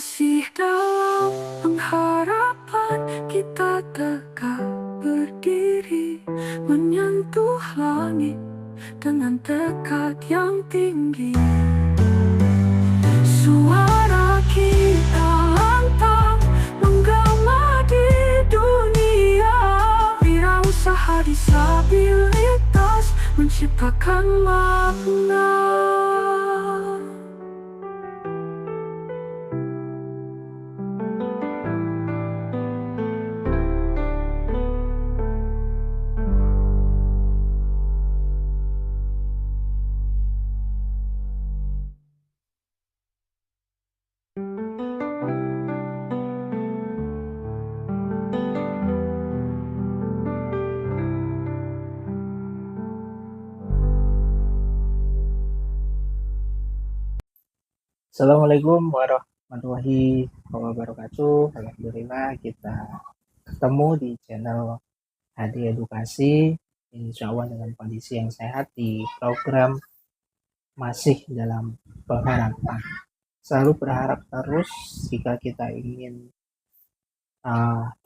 Masih dalam pengharapan kita tegak berdiri, menyentuh langit dengan tekad yang tinggi. Suara kita lantang menggema di dunia, wirausaha disabilitas menciptakan makna. Assalamualaikum warahmatullahi wabarakatuh. Alhamdulillah kita ketemu di channel Hadi Edukasi. Insya Allah dengan kondisi yang sehat di program masih dalam pengharapan. Selalu berharap terus jika kita ingin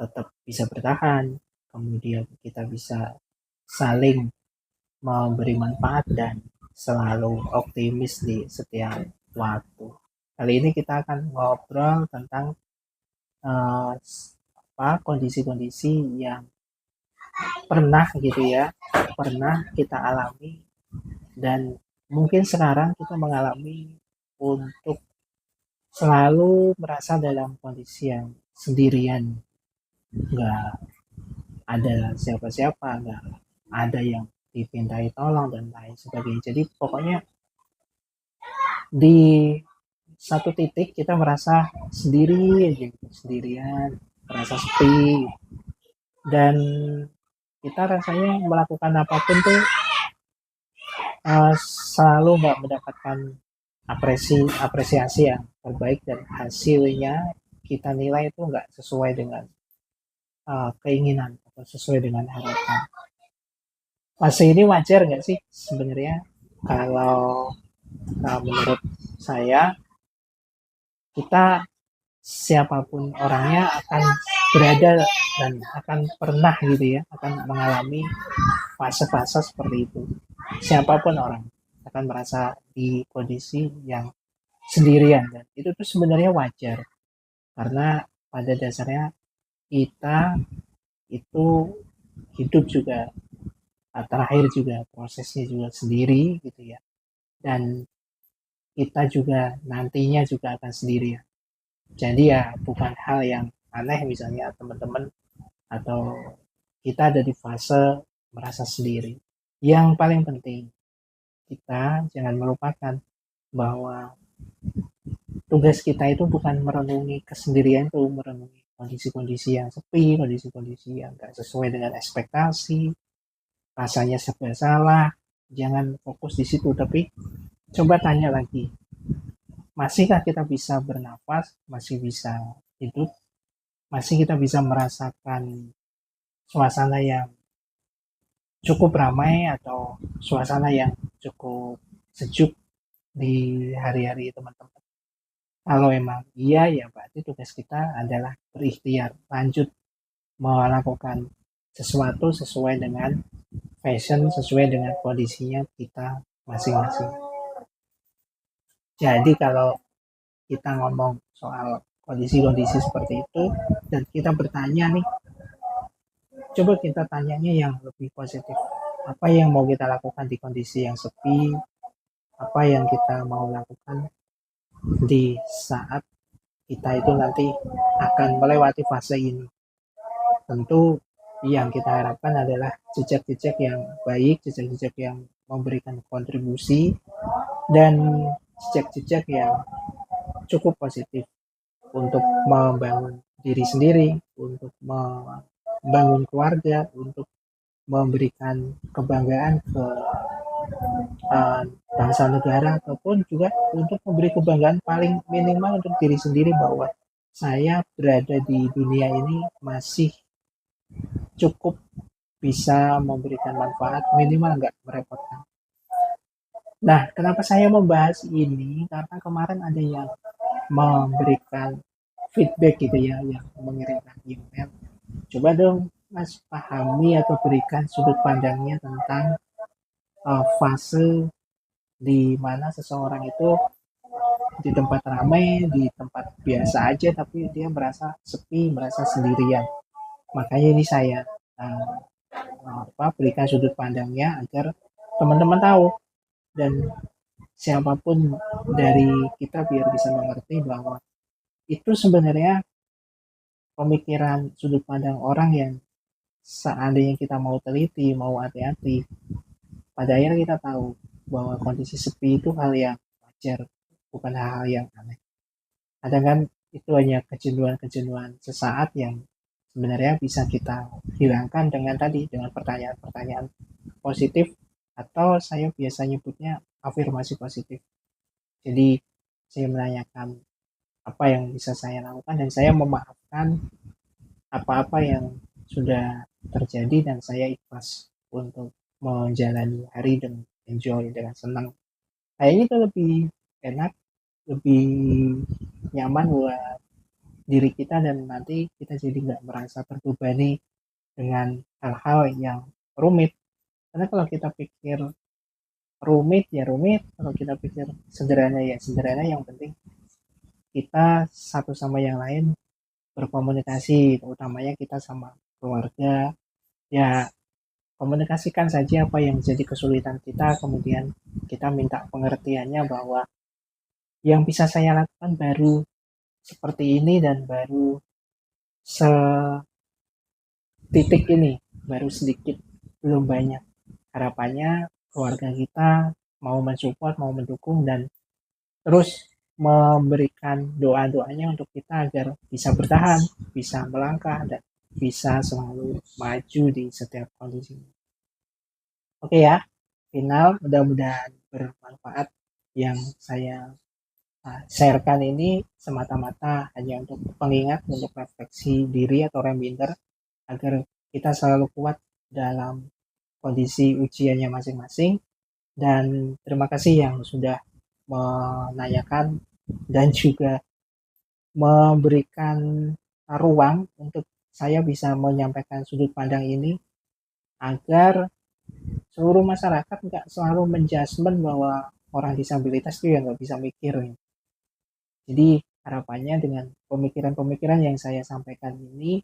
tetap bisa bertahan. Kemudian kita bisa saling memberi manfaat dan selalu optimis di setiap waktu. Kali ini kita akan ngobrol tentang kondisi-kondisi yang pernah kita alami dan mungkin sekarang kita mengalami untuk selalu merasa dalam kondisi yang sendirian, nggak ada siapa-siapa, nggak ada yang dipintai tolong dan lain sebagainya. Jadi pokoknya di satu titik kita merasa sendiri aja gitu, sendirian, merasa sepi, dan kita rasanya melakukan apapun tuh selalu nggak mendapatkan apresiasi yang terbaik, dan hasilnya kita nilai itu nggak sesuai dengan keinginan atau sesuai dengan harapan. Fase ini wajar nggak sih sebenarnya? Kalau menurut saya, kita siapapun orangnya akan berada dan akan pernah gitu ya, akan mengalami fase-fase seperti itu. Siapapun orang akan merasa di kondisi yang sendirian, dan itu tuh sebenarnya wajar karena pada dasarnya kita itu hidup juga, terakhir juga prosesnya juga sendiri gitu ya, dan kita juga nantinya juga akan sendiri. Jadi ya bukan hal yang aneh misalnya teman-teman atau kita ada di fase merasa sendiri. Yang paling penting, kita jangan melupakan bahwa tugas kita itu bukan merenungi kesendirian, itu merenungi kondisi-kondisi yang sepi, kondisi-kondisi yang gak sesuai dengan ekspektasi, rasanya serba salah. Jangan fokus di situ, tapi coba tanya lagi, masihkah kita bisa bernafas, masih bisa hidup, masih kita bisa merasakan suasana yang cukup ramai atau suasana yang cukup sejuk di hari-hari teman-teman. Kalau emang iya, ya berarti tugas kita adalah berikhtiar, lanjut melakukan sesuatu sesuai dengan fashion, sesuai dengan kondisinya kita masing-masing. Jadi kalau kita ngomong soal kondisi-kondisi seperti itu dan kita bertanya nih, coba kita tanyanya yang lebih positif. Apa yang mau kita lakukan di kondisi yang sepi? Apa yang kita mau lakukan di saat kita itu nanti akan melewati fase ini? Tentu yang kita harapkan adalah jejak-jejak yang baik, jejak-jejak yang memberikan kontribusi, dan jejak-jejak yang cukup positif untuk membangun diri sendiri, untuk membangun keluarga, untuk memberikan kebanggaan ke bangsa negara, ataupun juga untuk memberi kebanggaan paling minimal untuk diri sendiri bahwa saya berada di dunia ini masih cukup bisa memberikan manfaat, minimal nggak merepotkan. Nah, kenapa saya membahas ini? Karena kemarin ada yang memberikan feedback gitu ya, yang mengirimkan email, coba dong Mas pahami atau berikan sudut pandangnya tentang fase di mana seseorang itu di tempat ramai, di tempat biasa aja, tapi dia merasa sepi, merasa sendirian. Makanya ini saya uh, berikan sudut pandangnya agar teman-teman tahu, dan siapapun dari kita biar bisa mengerti bahwa itu sebenarnya pemikiran sudut pandang orang yang seandainya kita mau teliti, mau hati-hati, pada akhirnya kita tahu bahwa kondisi sepi itu hal yang wajar, bukan hal-hal yang aneh. Kadang kan itu hanya kejenuhan-kejenuhan sesaat yang sebenarnya bisa kita hilangkan dengan tadi, dengan pertanyaan-pertanyaan positif, atau saya biasa nyebutnya afirmasi positif. Jadi saya menanyakan apa yang bisa saya lakukan dan saya memaafkan apa-apa yang sudah terjadi, dan saya ikhlas untuk menjalani hari dengan enjoy, dengan senang. Kayaknya itu lebih enak, lebih nyaman buat diri kita, dan nanti kita jadi nggak merasa terbebani dengan hal-hal yang rumit. Karena kalau kita pikir rumit ya rumit, kalau kita pikir sederhana ya sederhana, yang penting kita satu sama yang lain berkomunikasi, utamanya kita sama keluarga, ya komunikasikan saja apa yang jadi kesulitan kita, kemudian kita minta pengertiannya bahwa yang bisa saya lakukan baru seperti ini, dan baru setitik ini, baru sedikit, belum banyak. Harapannya keluarga kita mau mensupport, mau mendukung, dan terus memberikan doa-doanya untuk kita agar bisa bertahan, bisa melangkah, dan bisa selalu maju di setiap kondisi. Oke ya, final mudah-mudahan bermanfaat. Yang saya sharekan ini semata-mata hanya untuk pengingat, untuk refleksi diri atau reminder agar kita selalu kuat dalam kondisi ujiannya masing-masing. Dan terima kasih yang sudah menanyakan dan juga memberikan ruang untuk saya bisa menyampaikan sudut pandang ini, agar seluruh masyarakat nggak selalu menjudgment bahwa orang disabilitas itu ya nggak bisa mikir. Jadi harapannya dengan pemikiran-pemikiran yang saya sampaikan ini,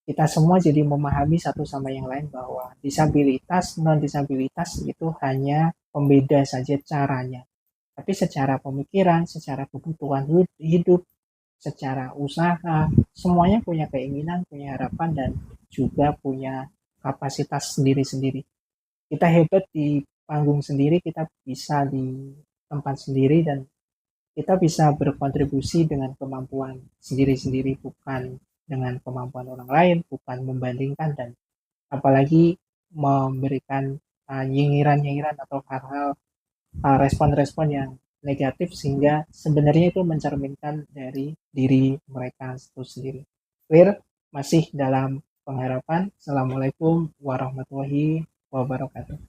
kita semua jadi memahami satu sama yang lain bahwa disabilitas, non-disabilitas itu hanya pembeda saja caranya. Tapi secara pemikiran, secara kebutuhan hidup, secara usaha, semuanya punya keinginan, punya harapan, dan juga punya kapasitas sendiri-sendiri. Kita hebat di panggung sendiri, kita bisa di tempat sendiri, dan kita bisa berkontribusi dengan kemampuan sendiri-sendiri, bukan dengan kemampuan orang lain, bukan membandingkan, dan apalagi memberikan nyingiran-nyingiran atau hal-hal respon-respon yang negatif, sehingga sebenarnya itu mencerminkan dari diri mereka itu sendiri. Clear? Masih dalam pengharapan. Assalamualaikum warahmatullahi wabarakatuh.